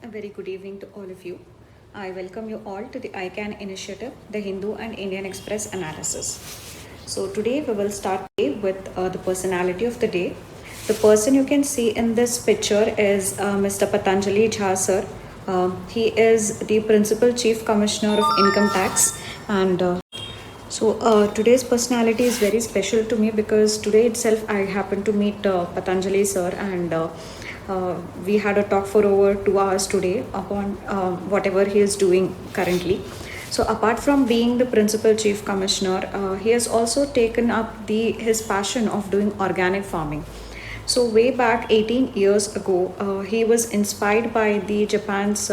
A very good evening to all of you. I welcome you all to the ICANN initiative, the Hindu and Indian Express analysis. So, today we will start with the personality of the day. The person you can see in this picture is Mr. Patanjali Jha sir. He is the Principal Chief Commissioner of Income Tax, and today's personality is very special to me because today itself I happened to meet Patanjali sir, and we had a talk for over 2 hours today upon whatever he is doing currently. So apart from being the principal chief commissioner, he has also taken up his passion of doing organic farming. So way back 18 years ago, he was inspired by the Japan's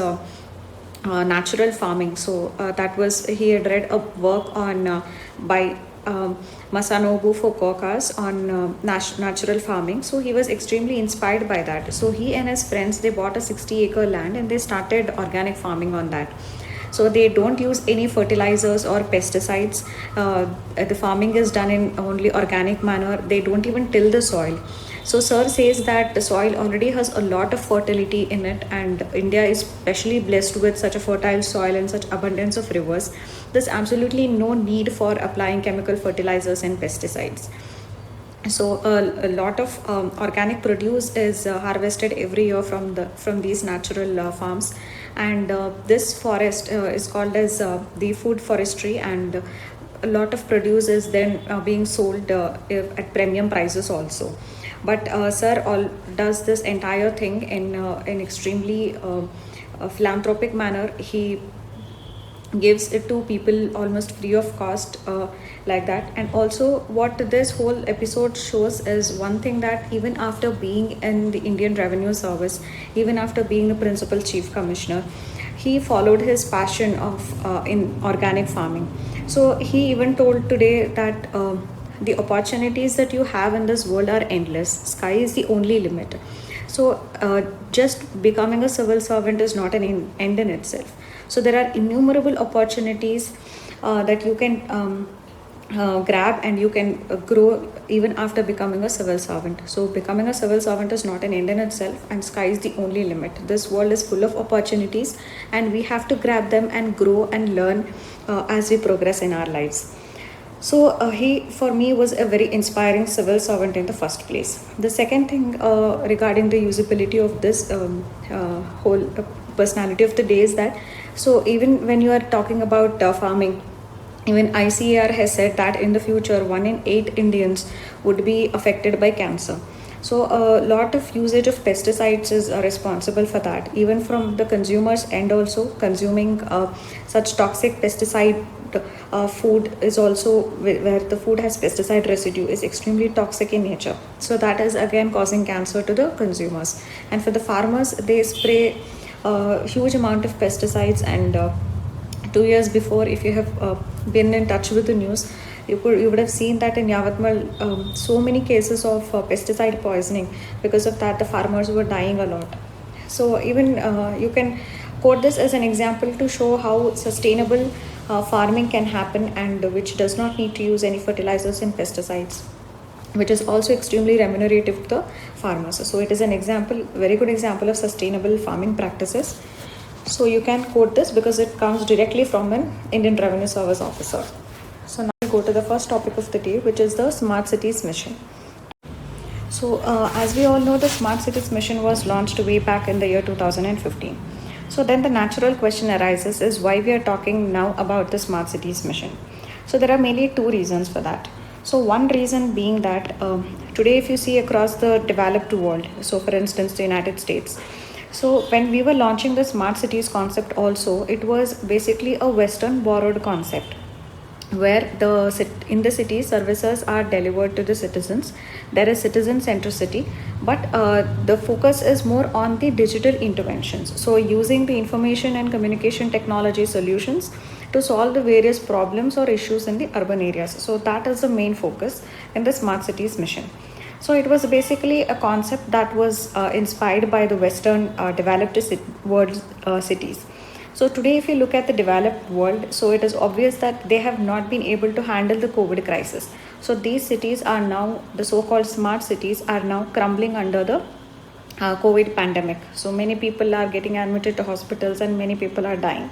natural farming. So that was he had read a work on by Masanobu Fukuoka's on natural farming. So he was extremely inspired by that. So he and his friends, they bought a 60-acre land and they started organic farming on that. So they don't use any fertilizers or pesticides. The farming is done in only organic manner. They don't even till the soil. So sir says that the soil already has a lot of fertility in it, and India is specially blessed with such a fertile soil and such abundance of rivers. There's absolutely no need for applying chemical fertilizers and pesticides. So a lot of organic produce is harvested every year from these natural farms, and this forest is called as the food forestry, and a lot of produce is then being sold at premium prices also. But sir all does this entire thing in an extremely philanthropic manner. He gives it to people almost free of cost, like that. And also what this whole episode shows is one thing, that even after being in the Indian Revenue Service, even after being the principal chief commissioner, he followed his passion of in organic farming. So he even told today that the opportunities that you have in this world are endless. Sky is the only limit. So just becoming a civil servant is not an end in itself. So there are innumerable opportunities that you can grab, and you can grow even after becoming a civil servant. So becoming a civil servant is not an end in itself, and sky is the only limit. This world is full of opportunities, and we have to grab them and grow and learn as we progress in our lives. So he, for me, was a very inspiring civil servant in the first place. The second thing regarding the usability of this whole personality of the day is that, so even when you are talking about farming, even ICAR has said that in the future, 1 in 8 Indians would be affected by cancer. So a lot of usage of pesticides is responsible for that. Even from the consumers end also, consuming such toxic pesticide food is also where the food has pesticide residue is extremely toxic in nature. So that is again causing cancer to the consumers. And for the farmers, they spray a huge amount of pesticides, and 2 years before, if you have been in touch with the news, you would have seen that in Yavatmal, so many cases of pesticide poisoning. Because of that, the farmers were dying a lot. So even you can quote this as an example to show how sustainable farming can happen, and which does not need to use any fertilizers and pesticides, which is also extremely remunerative to the farmers. So it is an example, very good example of sustainable farming practices. So you can quote this because it comes directly from an Indian Revenue Service officer. So now we'll go to the first topic of the day, which is the Smart Cities Mission. So as we all know, the Smart Cities Mission was launched way back in the year 2015. So then the natural question arises is why we are talking now about the Smart Cities Mission. So there are mainly two reasons for that. So one reason being that today, if you see across the developed world, so for instance the United States, so when we were launching the smart cities concept also, it was basically a Western borrowed concept, where in the city services are delivered to the citizens. There is citizen centricity, but the focus is more on the digital interventions. So using the information and communication technology solutions to solve the various problems or issues in the urban areas. So that is the main focus in the smart cities mission. So it was basically a concept that was inspired by the Western developed world cities. So today, if you look at the developed world, so it is obvious that they have not been able to handle the COVID crisis. So these cities are now, the so-called smart cities are now crumbling under the COVID pandemic. So many people are getting admitted to hospitals and many people are dying.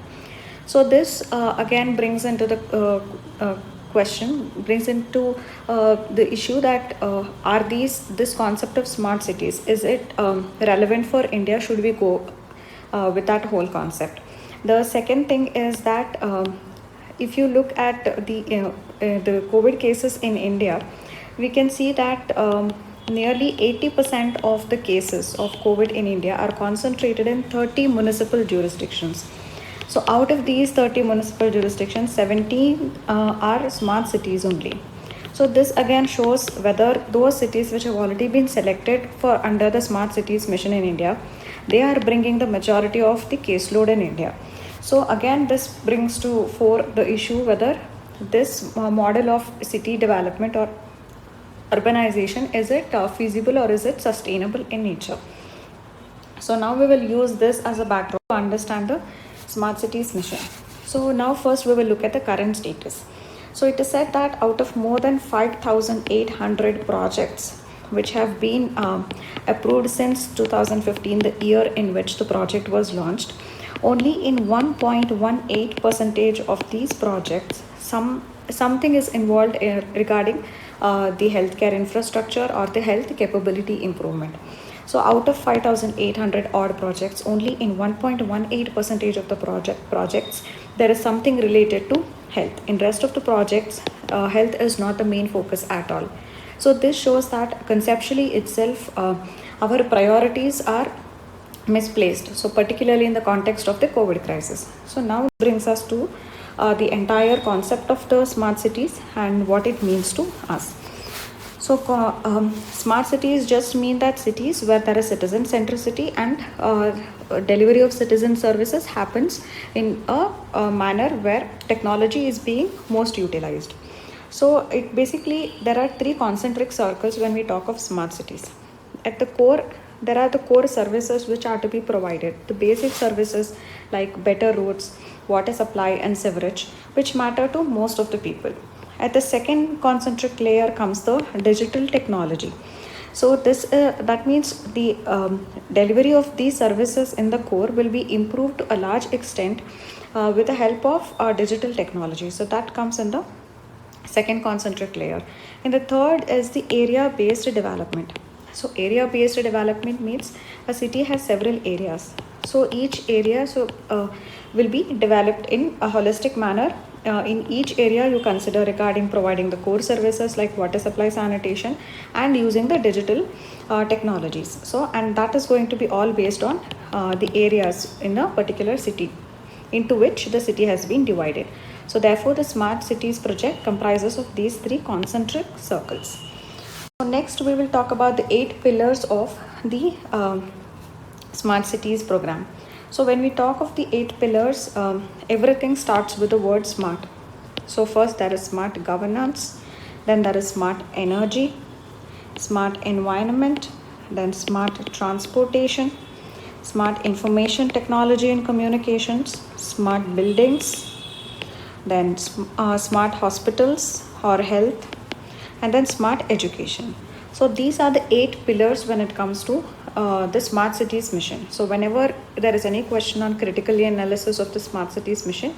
So this again brings into the question, brings into the issue that are this concept of smart cities, is it relevant for India? Should we go with that whole concept? The second thing is that if you look at the COVID cases in India, we can see that nearly 80% of the cases of COVID in India are concentrated in 30 municipal jurisdictions. So out of these 30 municipal jurisdictions, 17 are smart cities only. So this again shows whether those cities which have already been selected for under the smart cities mission in India, they are bringing the majority of the caseload in India. So again, this brings to fore the issue whether this model of city development or urbanization, is it feasible or is it sustainable in nature? So now we will use this as a backdrop to understand the smart cities mission. So now first we will look at the current status. So it is said that out of more than 5,800 projects which have been approved since 2015, the year in which the project was launched, only in 1.18% of these projects something is involved regarding the healthcare infrastructure or the health capability improvement. So out of 5,800 odd projects, only in 1.18% of the projects there is something related to health. In rest of the projects, health is not the main focus at all. So this shows that conceptually itself, our priorities are misplaced. So particularly in the context of the COVID crisis. So now it brings us to the entire concept of the smart cities and what it means to us. So smart cities just mean that cities where there is citizen centricity and delivery of citizen services happens in a manner where technology is being most utilized. So it basically, there are three concentric circles when we talk of smart cities. At the core, there are the core services which are to be provided. The basic services like better roads, water supply and sewerage, which matter to most of the people. At the second concentric layer comes the digital technology. So this that means the delivery of these services in the core will be improved to a large extent with the help of digital technology. So that comes in the second concentric layer. And the third is the area-based development. So area-based development means a city has several areas. So each area will be developed in a holistic manner. In each area you consider regarding providing the core services like water supply, sanitation and using the digital technologies. So and that is going to be all based on the areas in a particular city into which the city has been divided. So therefore the smart cities project comprises of these three concentric circles. So next we will talk about the 8 pillars of the smart cities program. So when we talk of the 8 pillars, everything starts with the word smart. So first there is smart governance, then there is smart energy, smart environment, then smart transportation, smart information technology and communications, smart buildings, then smart hospitals or health, and then smart education. So these are the 8 pillars when it comes to the smart cities mission. So whenever there is any question on critical analysis of the smart cities mission,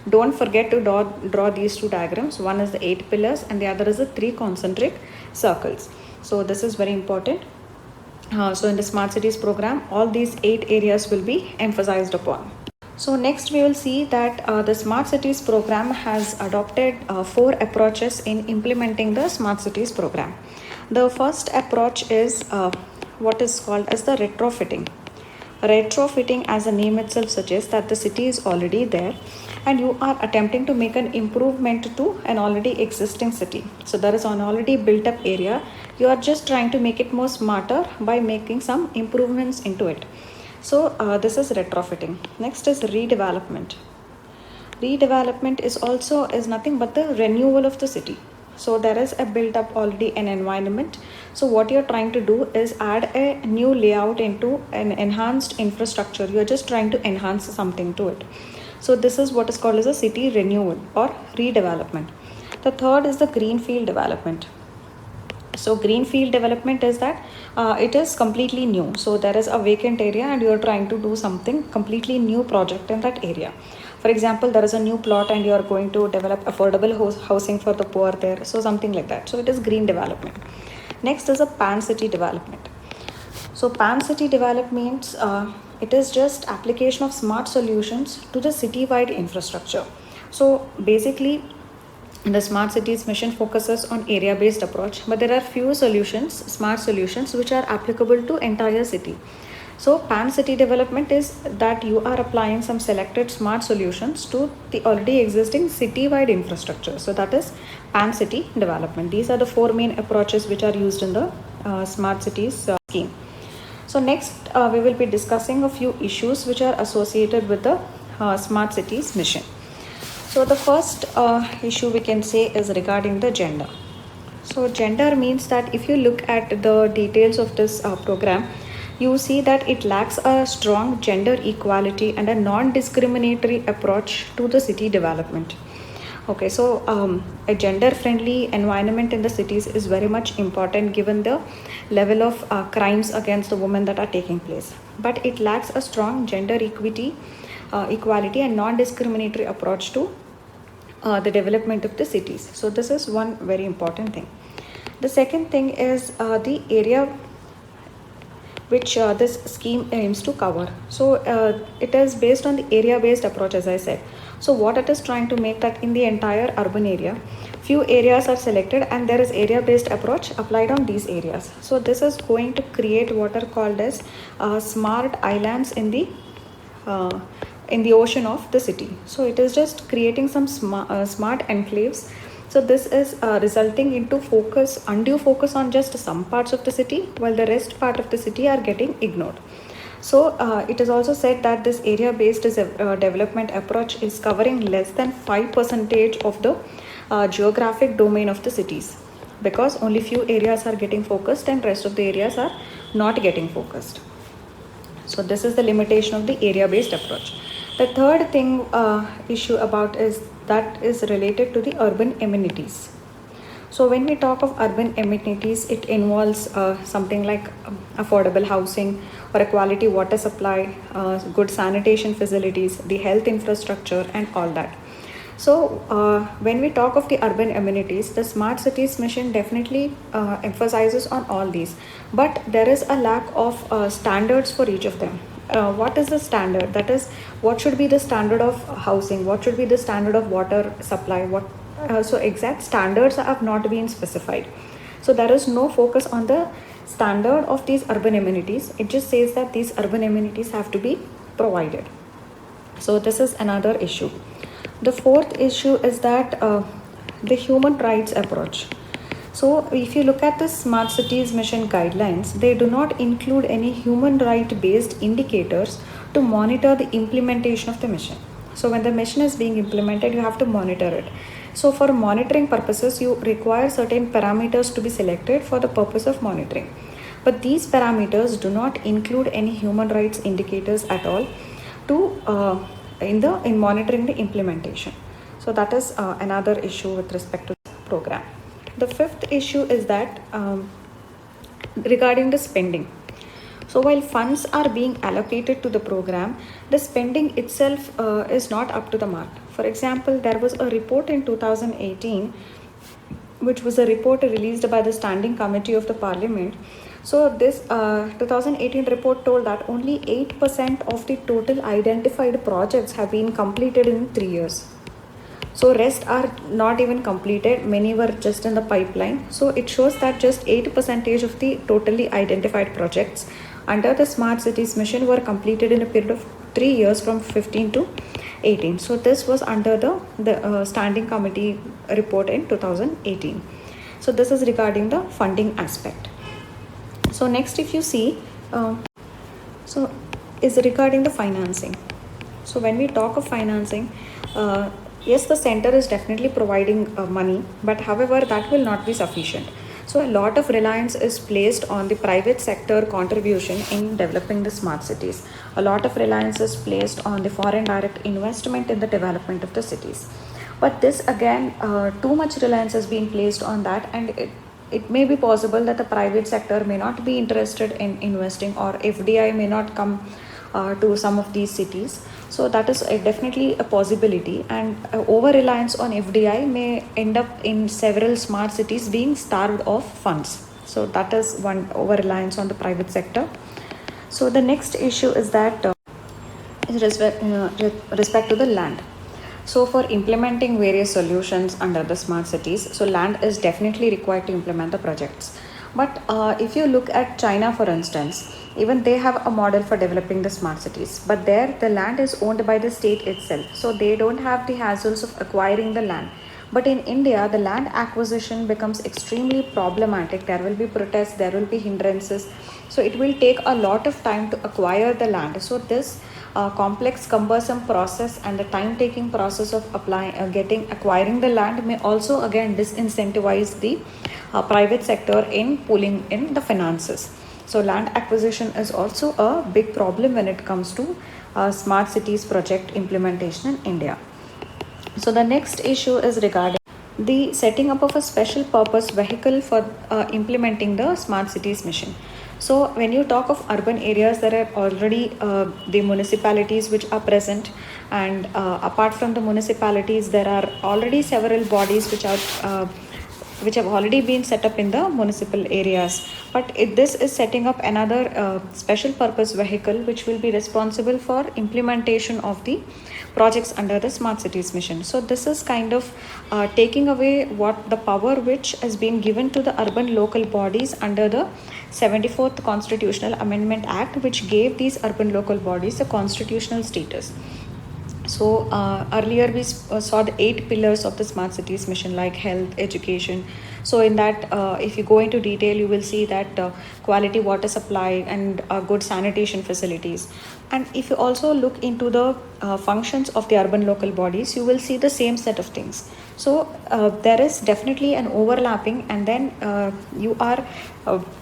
don't forget to draw these two diagrams. One is the 8 pillars and the other is the 3 concentric circles. So this is very important. So in the smart cities program, all these 8 areas will be emphasized upon. So next we will see that the smart cities program has adopted 4 approaches in implementing the smart cities program. The first approach is what is called as the retrofitting. Retrofitting, as the name itself suggests, that the city is already there and you are attempting to make an improvement to an already existing city. So there is an already built up area. You are just trying to make it more smarter by making some improvements into it. So this is retrofitting. Next is redevelopment. Redevelopment is nothing but the renewal of the city. So there is a built up already an environment. So what you're trying to do is add a new layout into an enhanced infrastructure. You're just trying to enhance something to it. So this is what is called as a city renewal or redevelopment. The third is the greenfield development. So greenfield development is that it is completely new. So there is a vacant area and you are trying to do something completely new project in that area. For example, there is a new plot and you are going to develop affordable housing for the poor there. So something like that. So it is green development. Next is a pan city development. So pan city development means it is just application of smart solutions to the city-wide infrastructure. So basically the smart cities mission focuses on area-based approach, but there are few solutions, smart solutions, which are applicable to entire city. So pan city development is that you are applying some selected smart solutions to the already existing city-wide infrastructure. So that is pan city development. These are the four main approaches which are used in the smart cities scheme. So next we will be discussing a few issues which are associated with the smart cities mission. So the first issue we can say is regarding the gender. So gender means that if you look at the details of this program, you see that it lacks a strong gender equality and a non-discriminatory approach to the city development. Okay, so a gender-friendly environment in the cities is very much important given the level of crimes against the women that are taking place. But it lacks a strong gender equality and non-discriminatory approach to the development of the cities. So this is one very important thing. The second thing is the area which this scheme aims to cover. So it is based on the area-based approach, as I said. So what it is trying to make that in the entire urban area, few areas are selected and there is area-based approach applied on these areas. So this is going to create what are called as smart islands in the ocean of the city. So it is just creating some smart enclaves. So this is resulting into undue focus on just some parts of the city, while the rest part of the city are getting ignored. So it is also said that this area-based development approach is covering less than 5% of the geographic domain of the cities, because only few areas are getting focused and rest of the areas are not getting focused. So this is the limitation of the area-based approach. The third thing issue about is that is related to the urban amenities. So when we talk of urban amenities, it involves something like affordable housing or a quality water supply, good sanitation facilities, the health infrastructure and all that. So when we talk of the urban amenities, the smart cities mission definitely emphasizes on all these, but there is a lack of standards for each of them. What is the standard? That is, what should be the standard of housing? What should be the standard of water supply? So exact standards have not been specified. So there is no focus on the standard of these urban amenities. It just says that these urban amenities have to be provided. So this is another issue. The fourth issue is that the human rights approach. So if you look at the smart cities mission guidelines, they do not include any human right based indicators to monitor the implementation of the mission. So when the mission is being implemented, you have to monitor it. So for monitoring purposes, you require certain parameters to be selected for the purpose of monitoring. But these parameters do not include any human rights indicators at all to in monitoring the implementation. So that is another issue with respect to the program. The fifth issue is that regarding the spending. So while funds are being allocated to the program, the spending itself is not up to the mark. For example, there was a report in 2018, which was a report released by the Standing Committee of the Parliament. So this 2018 report told that only 8% of the total identified projects have been completed in 3 years. So rest are not even completed, many were just in the pipeline. So it shows that just 8% of the totally identified projects under the Smart Cities mission were completed in a period of 3 years from 15 to 18. So this was under the Standing Committee report in 2018. So this is regarding the funding aspect. So next, if you see, so is regarding the financing. So when we talk of financing, yes, the center is definitely providing money, but however, that will not be sufficient. So a lot of reliance is placed on the private sector contribution in developing the smart cities. A lot of reliance is placed on the foreign direct investment in the development of the cities. But this again, too much reliance has been placed on that, and it may be possible that the private sector may not be interested in investing, or FDI may not come to some of these cities. So that is definitely a possibility, and over reliance on FDI may end up in several smart cities being starved of funds. So that is one, over reliance on the private sector. So the next issue is that respect to the land. So for implementing various solutions under the smart cities, so land is definitely required to implement the projects. But if you look at China, for instance, even they have a model for developing the smart cities, but there the land is owned by the state itself, so they don't have the hassles of acquiring the land. But in India, the land acquisition becomes extremely problematic. There will be protests, there will be hindrances. So it will take a lot of time to acquire the land. So this complex, cumbersome process and the time-taking process of acquiring the land may also again disincentivize the private sector in pulling in the finances. So land acquisition is also a big problem when it comes to smart cities project implementation in India. So the next issue is regarding the setting up of a special purpose vehicle for implementing the smart cities mission. So when you talk of urban areas, there are already the municipalities which are present, and apart from the municipalities, there are already several bodies which have already been set up in the municipal areas. But this is setting up another special purpose vehicle which will be responsible for implementation of the projects under the smart cities mission. So this is kind of taking away what the power which has been given to the urban local bodies under the 74th Constitutional Amendment Act, which gave these urban local bodies a constitutional status. So earlier we saw the 8 pillars of the smart cities mission, like health, education. So in that, if you go into detail, you will see that quality water supply and good sanitation facilities. And if you also look into the functions of the urban local bodies, you will see the same set of things. So there is definitely an overlapping, and then you are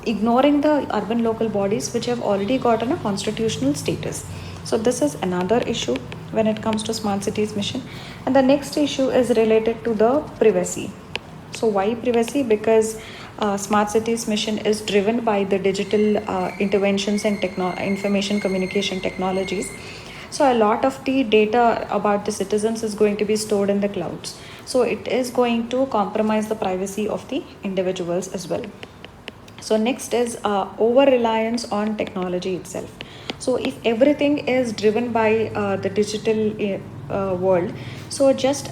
ignoring the urban local bodies which have already gotten a constitutional status. So this is another issue when it comes to smart cities mission. And the next issue is related to the privacy. So why privacy? Because smart cities mission is driven by the digital interventions and information communication technologies. So a lot of the data about the citizens is going to be stored in the clouds. So it is going to compromise the privacy of the individuals as well. So next is over reliance on technology itself. So if everything is driven by the digital world, so just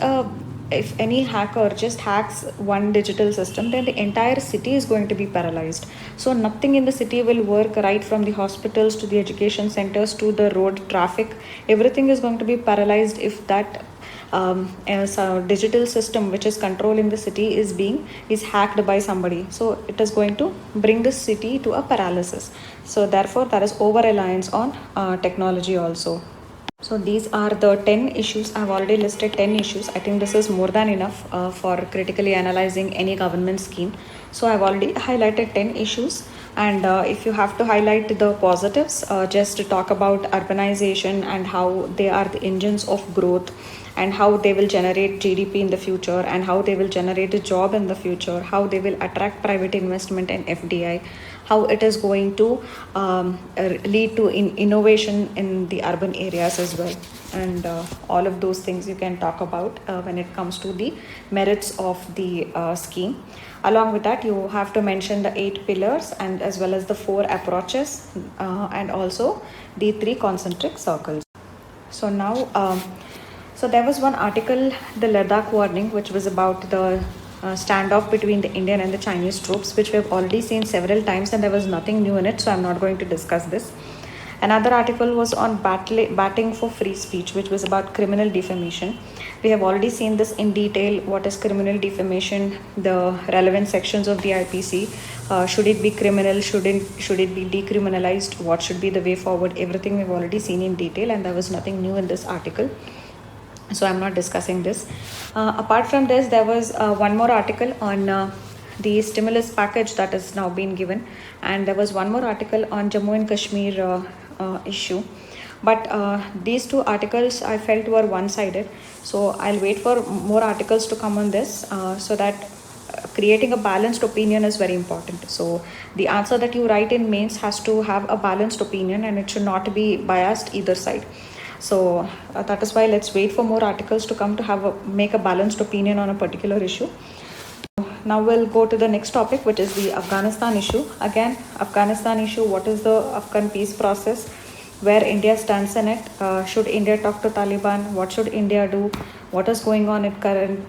if any hacker just hacks one digital system, then the entire city is going to be paralyzed. So nothing in the city will work, right from the hospitals to the education centers to the road traffic. Everything is going to be paralyzed if that as a digital system which is controlling the city is hacked by somebody. So it is going to bring the city to a paralysis. So therefore there is over reliance on technology also. So these are the 10 issues. I've already listed 10 issues. I think this is more than enough for critically analyzing any government scheme. So I've already highlighted 10 issues. And if you have to highlight the positives, just to talk about urbanization and how they are the engines of growth, and how they will generate GDP in the future, and how they will generate a job in the future, how they will attract private investment and FDI, how it is going to lead to innovation in the urban areas as well. And all of those things you can talk about when it comes to the merits of the scheme. Along with that, you have to mention the 8 pillars, and as well as the 4 approaches, and also the 3 concentric circles. So now so there was one article, the Ladakh warning, which was about the standoff between the Indian and the Chinese troops, which we have already seen several times, and there was nothing new in it, so I'm not going to discuss this. Another article was on batting for free speech, which was about criminal defamation. We have already seen this in detail. What is criminal defamation? The relevant sections of the IPC. Should it be criminal? Should it be decriminalized? What should be the way forward? Everything we've already seen in detail, and there was nothing new in this article. So I'm not discussing this. Apart from this, there was one more article on the stimulus package that is now being given, and there was one more article on Jammu and Kashmir issue. But these 2 articles I felt were one-sided, so I'll wait for more articles to come on this so that creating a balanced opinion is very important. So the answer that you write in mains has to have a balanced opinion, and it should not be biased either side. So that is why let's wait for more articles to come to make a balanced opinion on a particular issue. Now we'll go to the next topic, which is the Afghanistan issue. Again, Afghanistan issue, what is the Afghan peace process, where India stands in it, should India talk to Taliban, what should India do, what is going on in current,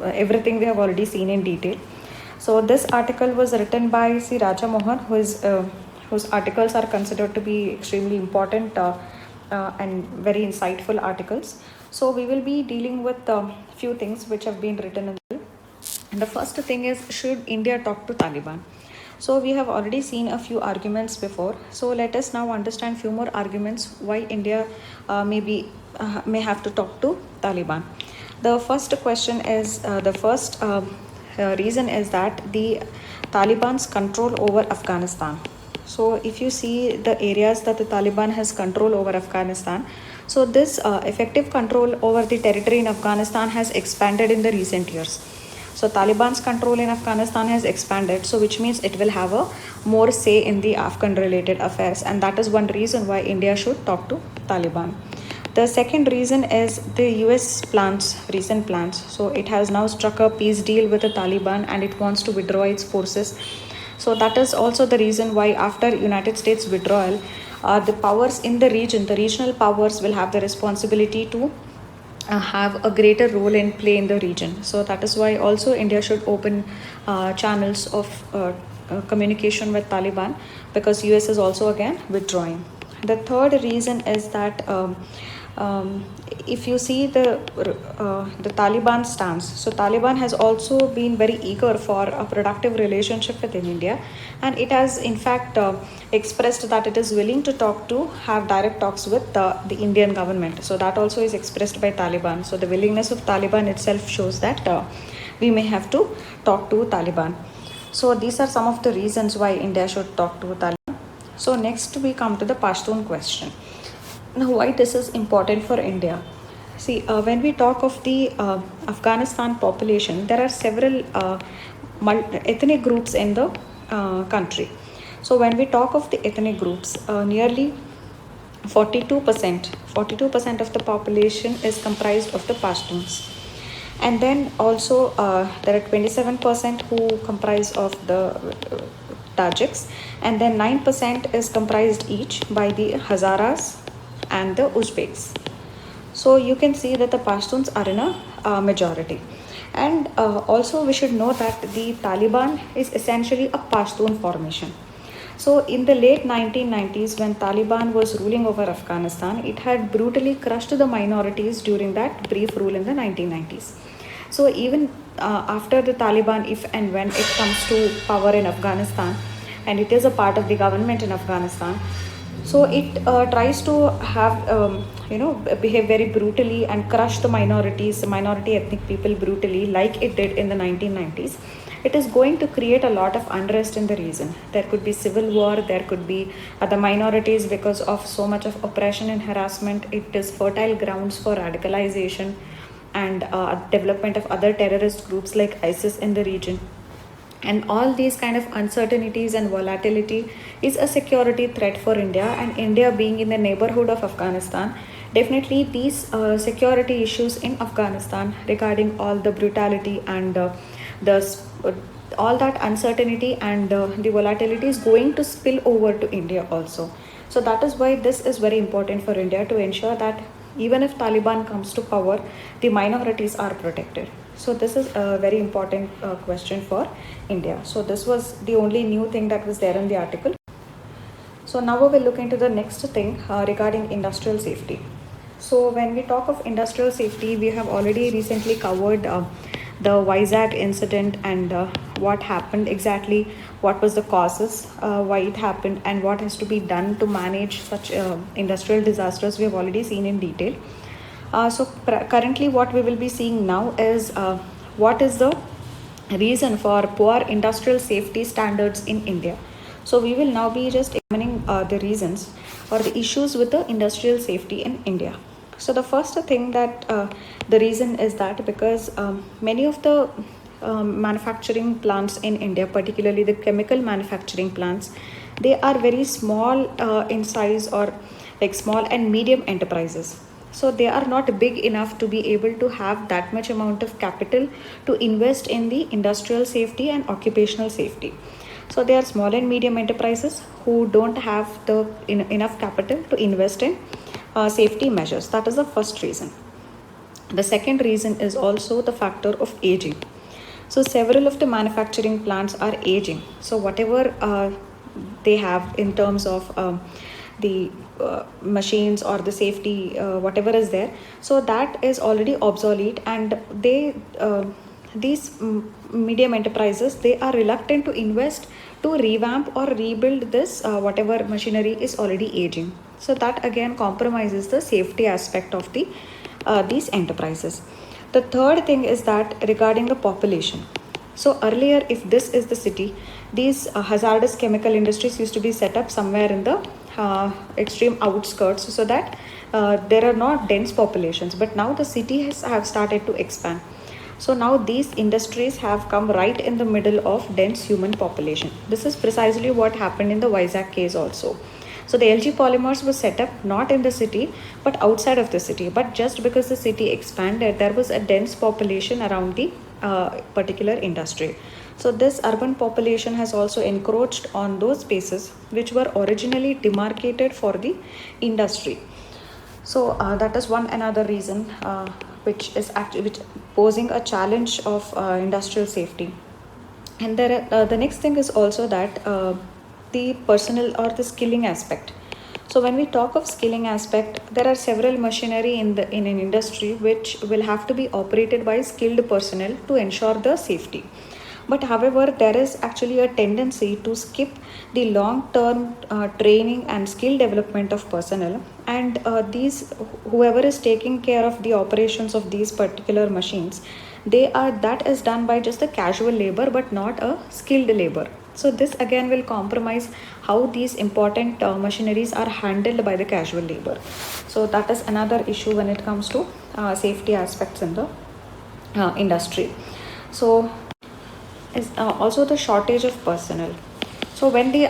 everything we have already seen in detail. So this article was written by C. Raja Mohan, whose articles are considered to be extremely important and very insightful articles. So we will be dealing with a few things which have been written in. And the first thing is, should India talk to Taliban? So we have already seen a few arguments before. So let us now understand few more arguments why India may have to talk to Taliban. The first question is, reason is that the Taliban's control over Afghanistan. So if you see the areas that the Taliban has control over Afghanistan, so this effective control over the territory in Afghanistan has expanded in the recent years. So Taliban's control in Afghanistan has expanded, so which means it will have a more say in the Afghan related affairs, and that is one reason why India should talk to Taliban. The second reason is the US recent plans. So it has now struck a peace deal with the Taliban and it wants to withdraw its forces. So that is also the reason why after United States withdrawal, the powers in the region, the regional powers, will have the responsibility to have a greater role in play in the region. So that is why also India should open channels of communication with Taliban, because US is also again withdrawing. The third reason is that if you see the Taliban stance, so Taliban has also been very eager for a productive relationship with India, and it has in fact expressed that it is willing to have direct talks with the Indian government. So that also is expressed by Taliban. So the willingness of Taliban itself shows that we may have to talk to Taliban. So these are some of the reasons why India should talk to Taliban. So next we come to the Pashtun question. Now, why this is important for India? See, when we talk of the Afghanistan population, there are several ethnic groups in the country. So when we talk of the ethnic groups, nearly 42% of the population is comprised of the Pashtuns. And then also there are 27% who comprise of the Tajiks, and then 9% is comprised each by the Hazaras and the Uzbeks. So you can see that the Pashtuns are in a majority. And also we should know that the Taliban is essentially a Pashtun formation. So in the late 1990s, when Taliban was ruling over Afghanistan, it had brutally crushed the minorities during that brief rule in the 1990s. So even after the Taliban, if and when it comes to power in Afghanistan, and it is a part of the government in Afghanistan, so it tries to have, behave very brutally and crush the minority ethnic people brutally, like it did in the 1990s. It is going to create a lot of unrest in the region. There could be civil war, there could be other minorities because of so much of oppression and harassment. It is fertile grounds for radicalization and development of other terrorist groups like ISIS in the region. And all these kind of uncertainties and volatility is a security threat for India, and India being in the neighborhood of Afghanistan, definitely these security issues in Afghanistan regarding all the brutality and all that uncertainty and the volatility is going to spill over to India also. So that is why this is very important for India, to ensure that even if Taliban comes to power, the minorities are protected. So this is a very important question for India. So this was the only new thing that was there in the article. So now we will look into the next thing regarding industrial safety. So when we talk of industrial safety, we have already recently covered the Vizag incident and what happened exactly, what was the causes, why it happened, and what has to be done to manage such industrial disasters. We have already seen in detail. Currently what we will be seeing now is what is the reason for poor industrial safety standards in India. So we will now be just examining the reasons or the issues with the industrial safety in India. So the first thing that the reason is that because many of the manufacturing plants in India, particularly the chemical manufacturing plants, they are very small in size, or like small and medium enterprises. So they are not big enough to be able to have that much amount of capital to invest in the industrial safety and occupational safety. So they are small and medium enterprises who don't have the enough capital to invest in safety measures. That is the first reason. The second reason is also the factor of aging. So several of the manufacturing plants are aging. So whatever they have in terms of the machines or the safety, whatever is there, so that is already obsolete, and these medium enterprises, they are reluctant to invest to revamp or rebuild this whatever machinery is already aging. So that again compromises the safety aspect of these enterprises. The third thing is that regarding the population. So earlier, if this is the city, these hazardous chemical industries used to be set up somewhere in the extreme outskirts, so that there are not dense populations. But now the city have started to expand. So now these industries have come right in the middle of dense human population. This is precisely what happened in the Vizag case also. So the LG Polymers was set up not in the city but outside of the city. But just because the city expanded, there was a dense population around the particular industry. So this urban population has also encroached on those spaces which were originally demarcated for the industry. So that is one another reason which is actually posing a challenge of industrial safety. And the next thing is also that the personnel or the skilling aspect. So when we talk of skilling aspect, there are several machinery in an industry which will have to be operated by skilled personnel to ensure the safety. But however, there is actually a tendency to skip the long-term training and skill development of personnel, and whoever is taking care of the operations of these particular machines, that is done by just a casual labor but not a skilled labor. So this again will compromise how these important machineries are handled by the casual labor. So that is another issue when it comes to safety aspects in the industry. So is also the shortage of personnel. So when the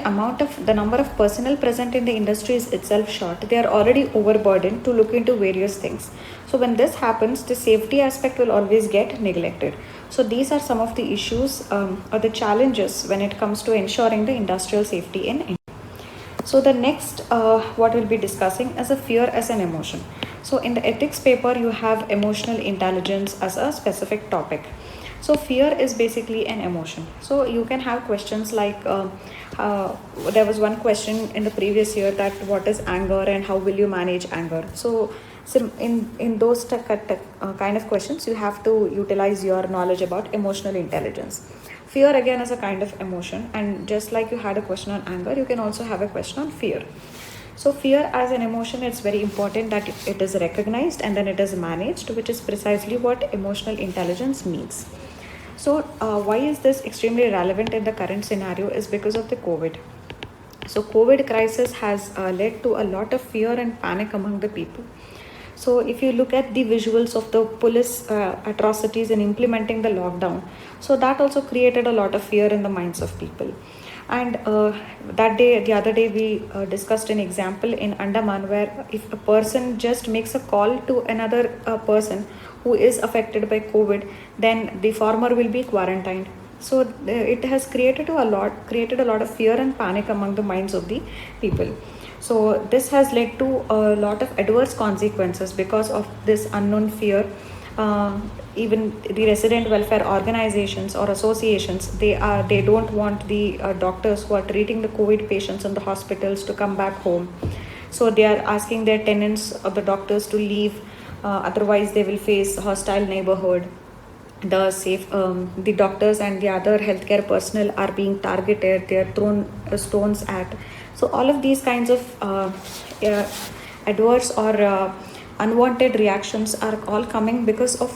number of personnel present in the industry is itself short, they are already overburdened to look into various things. So when this happens, the safety aspect will always get neglected. So these are some of the issues or the challenges when it comes to ensuring the industrial safety in India. So the next what we'll be discussing is a fear as an emotion. So in the ethics paper, you have emotional intelligence as a specific topic. So fear is basically an emotion. So you can have questions like there was one question in the previous year that what is anger and how will you manage anger. So in those kind of questions, you have to utilize your knowledge about emotional intelligence. Fear again is a kind of emotion, and just like you had a question on anger, you can also have a question on fear. So fear as an emotion, it's very important that it is recognized and then it is managed, which is precisely what emotional intelligence means. So why is this extremely relevant in the current scenario is because of the COVID. So COVID crisis has led to a lot of fear and panic among the people. So if you look at the visuals of the police atrocities in implementing the lockdown, so that also created a lot of fear in the minds of people. And the other day, we discussed an example in Andaman where if a person just makes a call to another person who is affected by COVID, then the former will be quarantined. So it has created a lot of fear and panic among the minds of the people. So this has led to a lot of adverse consequences because of this unknown fear. Even the resident welfare organizations or associations, they don't want the doctors who are treating the COVID patients in the hospitals to come back home. So they are asking their tenants or the doctors to leave, otherwise they will face hostile neighborhood. The doctors and the other healthcare personnel are being targeted. They are thrown stones at. So all of these kinds of adverse or unwanted reactions are all coming because of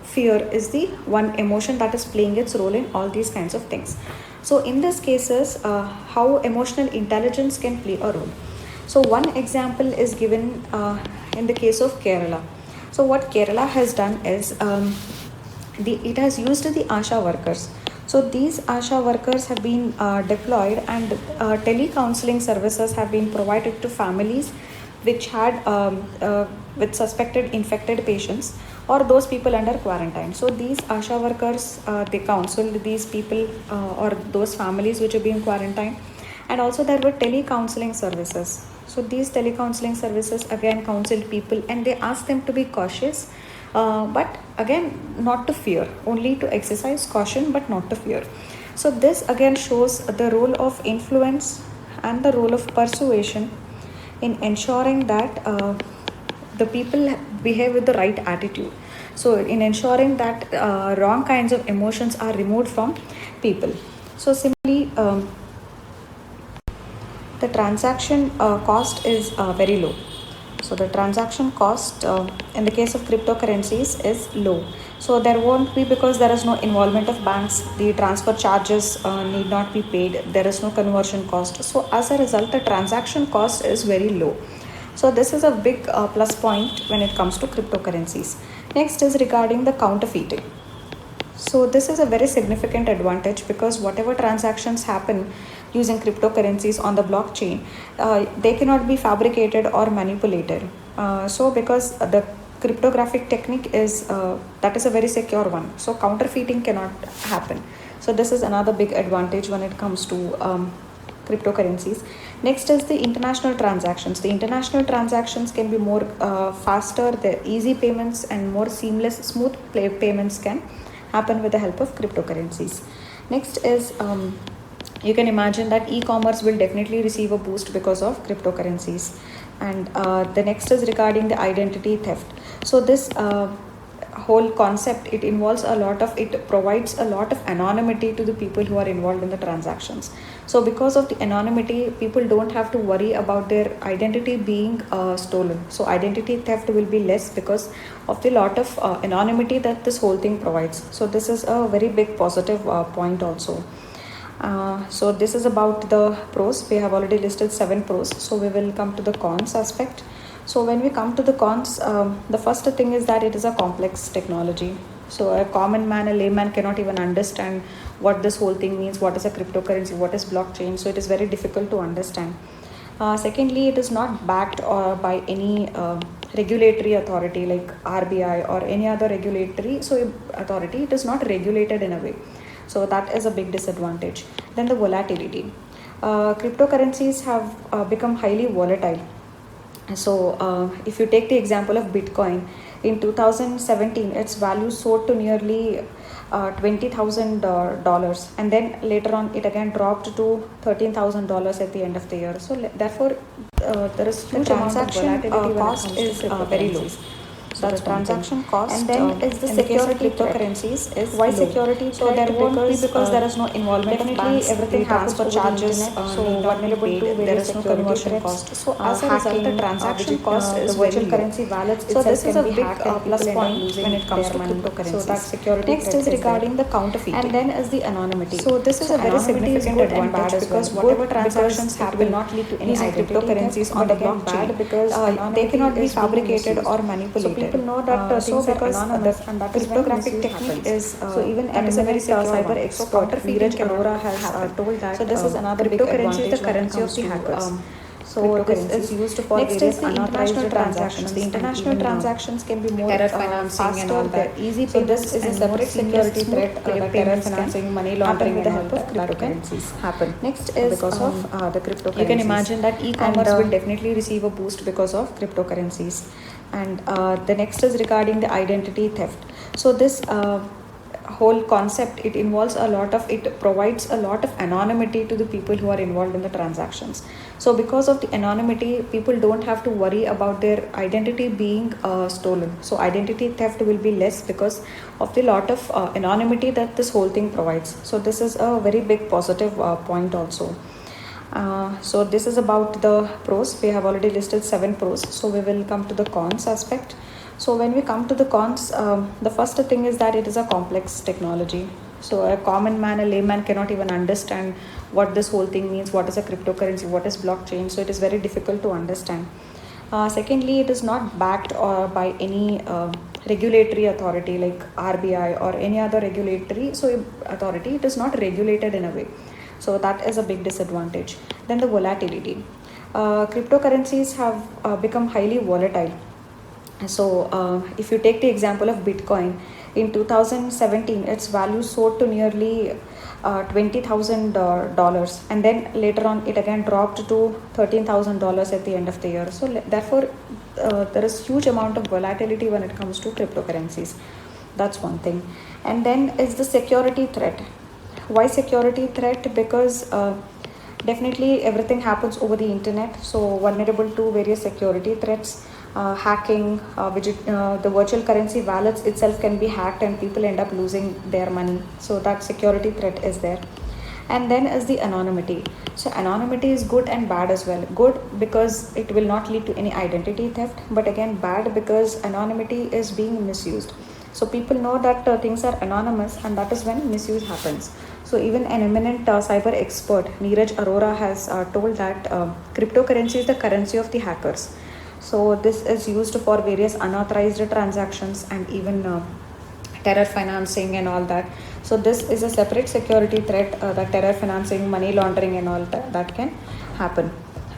fear is the one emotion that is playing its role in all these kinds of things. So in these cases, how emotional intelligence can play a role. So one example is given in the case of Kerala. So what Kerala has done is it has used the ASHA workers. So these ASHA workers have been deployed, and telecounseling services have been provided to families which had with suspected infected patients or those people under quarantine. So these ASHA workers, they counseled these people or those families which have been quarantined. And also there were telecounseling services. So these telecounseling services again counseled people, and they asked them to be cautious, but again not to fear, only to exercise caution but not to fear. So this again shows the role of influence and the role of persuasion in ensuring that the people behave with the right attitude. So in ensuring that wrong kinds of emotions are removed from people. So similarly, the transaction cost is very low. So the transaction cost in the case of cryptocurrencies is low. So there won't be, because there is no involvement of banks, the transfer charges need not be paid, there is no conversion cost. So as a result, the transaction cost is very low. So this is a big plus point when it comes to cryptocurrencies. Next is regarding the counterfeiting. So this is a very significant advantage, because whatever transactions happen using cryptocurrencies on the blockchain, they cannot be fabricated or manipulated. So because the cryptographic technique is that is a very secure one, so counterfeiting cannot happen. So this is another big advantage when it comes to cryptocurrencies. Next is the international transactions. The international transactions can be more faster, the easy payments and more seamless, smooth payments can happen with the help of cryptocurrencies. Next is you can imagine that e-commerce will definitely receive a boost because of cryptocurrencies. And the next is regarding the identity theft. So this whole concept, it involves a lot of, it provides a lot of anonymity to the people who are involved in the transactions. So because of the anonymity, people don't have to worry about their identity being stolen. So identity theft will be less because of the lot of anonymity that this whole thing provides. So this is a very big positive point also. So this is about the pros. We have already listed 7 pros. So we will come to the cons aspect. So when we come to the cons, the first thing is that it is a complex technology. So a common man, a layman cannot even understand what this whole thing means, what is a cryptocurrency, what is blockchain. So it is very difficult to understand. Secondly, it is not backed by any regulatory authority like RBI or any other regulatory authority. It is not regulated in a way. So that is a big disadvantage. Then the volatility. Cryptocurrencies have become highly volatile. So if you take the example of Bitcoin, in 2017 its value soared to nearly $20,000, and then later on it again dropped to $13,000 at the end of the year. So therefore there is huge amount of volatility. Cost is very low. So the transaction cost, and then is the security cryptocurrencies is why low. Security. So there won't be, because there is no involvement of banks, everything transfer charges, so vulnerable to there is no conversion cost. So as a result, the transaction cost is the virtual currency wallets. So this is a big plus point when it comes to cryptocurrencies. So that security. Next is regarding the counterfeiting, and then is the anonymity. So this is a very significant advantage, because whatever transactions happen will not lead to any cryptocurrencies on the blockchain, because they cannot be fabricated or manipulated. People know that so because the cryptographic technique is so even that is a very cyber expert Neeraj Arora has told that. So this is another cryptocurrency is the currency of the hackers. So this is used for next is the international transactions. The international transactions can be more financing and all that easy. So this is a separate security threat that terror financing, money laundering with the help of cryptocurrencies happen. Next is because of the cryptocurrencies. You can imagine that e-commerce will definitely receive a boost because of cryptocurrencies. And the next is regarding the identity theft. So this whole concept, it involves a lot of, it provides a lot of anonymity to the people who are involved in the transactions. So because of the anonymity, people don't have to worry about their identity being stolen. So identity theft will be less because of the lot of anonymity that this whole thing provides. So this is a very big positive point also. So this is about the pros. We have already listed 7 pros. So we will come to the cons aspect. So when we come to the cons, the first thing is that it is a complex technology. So a common man, a layman cannot even understand what this whole thing means, what is a cryptocurrency, what is blockchain. So it is very difficult to understand. Secondly, it is not backed by any regulatory authority like RBI or any other regulatory authority. It is not regulated in a way. So that is a big disadvantage. Then the volatility. Cryptocurrencies have become highly volatile. So, if you take the example of Bitcoin, in 2017, its value soared to nearly $20,000, and then later on, it again dropped to $13,000 at the end of the year. So, therefore, there is huge amount of volatility when it comes to cryptocurrencies. That's one thing. And then is the security threat. Why security threat? Because definitely everything happens over the internet, so vulnerable to various security threats. Hacking, the virtual currency wallets itself can be hacked and people end up losing their money. So that security threat is there. And then is the anonymity. So anonymity is good and bad as well. Good because it will not lead to any identity theft, but again bad because anonymity is being misused. So people know that things are anonymous, and that is when misuse happens. So even an eminent cyber expert, Neeraj Arora, has told that cryptocurrency is the currency of the hackers. So this is used for various unauthorized transactions and even terror financing and all that. So this is a separate security threat, the terror financing, money laundering and all that can happen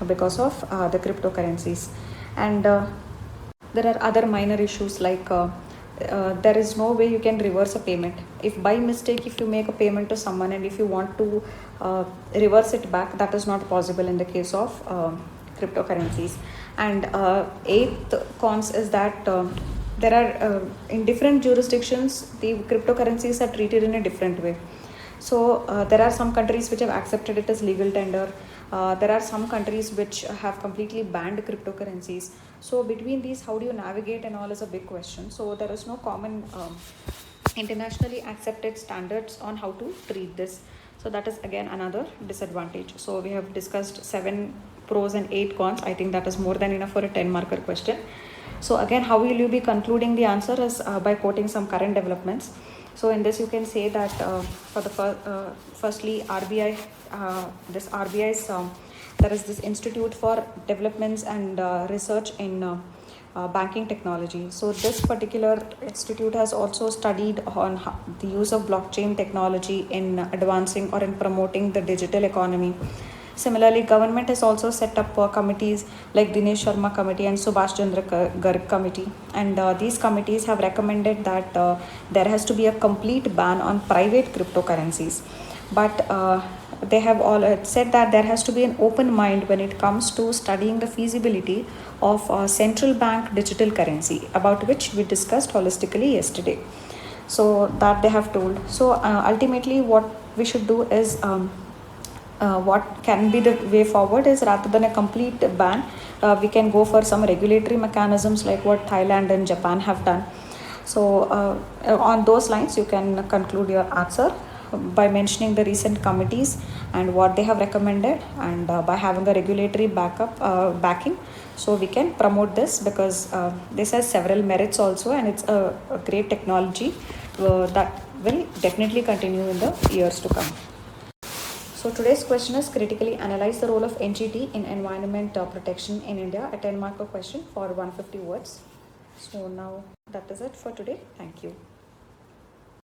because of the cryptocurrencies. And there are other minor issues like there is no way you can reverse a payment. If by mistake if you make a payment to someone and if you want to reverse it back, that is not possible in the case of cryptocurrencies. And eighth cons is that there are in different jurisdictions the cryptocurrencies are treated in a different way. So there are some countries which have accepted it as legal tender. There are some countries which have completely banned cryptocurrencies. So between these, how do you navigate and all is a big question. So there is no common internationally accepted standards on how to treat this. So that is again another disadvantage. So we have discussed 7 pros and 8 cons. I think that is more than enough for a 10 marker question. So again, how will you be concluding the answer is by quoting some current developments. So in this you can say that for the firstly RBI, this RBI's there is this Institute for Developments and Research in banking technology. So this particular institute has also studied on the use of blockchain technology in advancing or in promoting the digital economy. Similarly, government has also set up committees like Dinesh Sharma Committee and Subhash Chandra Garg Committee. And these committees have recommended that there has to be a complete ban on private cryptocurrencies. But they have all said that there has to be an open mind when it comes to studying the feasibility of central bank digital currency, about which we discussed holistically yesterday. So that they have told. So ultimately what we should do is what can be the way forward is rather than a complete ban, we can go for some regulatory mechanisms like what Thailand and Japan have done. So on those lines you can conclude your answer by mentioning the recent committees and what they have recommended, and by having a regulatory backing, so we can promote this because this has several merits also, and it's a great technology that will definitely continue in the years to come. So today's question is critically analyze the role of NGT in environment protection in India, a 10 marker question for 150 words. So now that is it for today. Thank you.